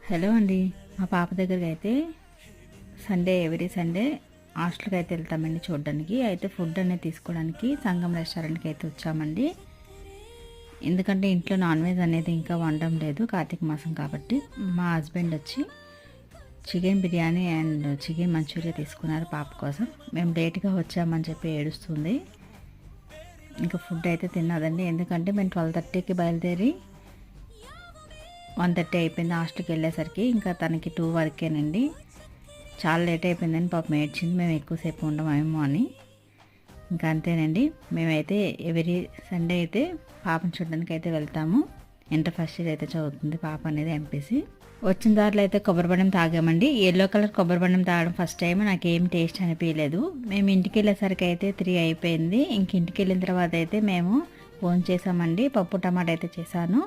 Hello అండి. మా పాప దగ్గరికి అయితే ఎవ్రీ సండే హాస్టల్కి అయితే వెళ్తామండి చూడడానికి. అయితే ఫుడ్ అనేది తీసుకోవడానికి సంగం రెస్టారెంట్కి అయితే వచ్చామండి. ఎందుకంటే ఇంట్లో నాన్ వెజ్ అనేది ఇంకా వండడం లేదు, కార్తీక మాసం కాబట్టి. మా హస్బెండ్ వచ్చి chicken biryani and chicken manchurian తీసుకున్నారు పాప కోసం. మేము లేట్గా వచ్చామని చెప్పి ఏడుస్తుంది. ఇంకా ఫుడ్ అయితే తిన్నదండి, ఎందుకంటే మేము 12:30కి బయలుదేరి 1:30 అయిపోయింది హాస్టల్కి వెళ్ళేసరికి. ఇంకా తనకి 2 వరకేనండి. చాలా లేట్ అయిపోయిందని పాపం ఏడ్చింది, మేము ఎక్కువసేపు ఉండమేమో అని. ఇంకా అంతేనండి, మేమైతే ఎవ్రీ సండే అయితే పాపను చూడడానికి అయితే వెళ్తాము. ఇంటర్ ఫస్ట్ ఇయర్ అయితే చదువుతుంది పాప అనేది, ఎంపీసీ. వచ్చిన దారిలో అయితే కొబ్బరి బొండం తాగామండి. ఎల్లో కలర్ కొబ్బరి బొండం తాగడం ఫస్ట్ టైం, నాకేం టేస్ట్ అనిపించలేదు. మేము ఇంటికి వెళ్ళేసరికి అయితే 3 అయిపోయింది. ఇంక ఇంటికి వెళ్ళిన తర్వాత అయితే మేము ఫోన్ చేసామండి. పప్పు టమాటా అయితే చేశాను.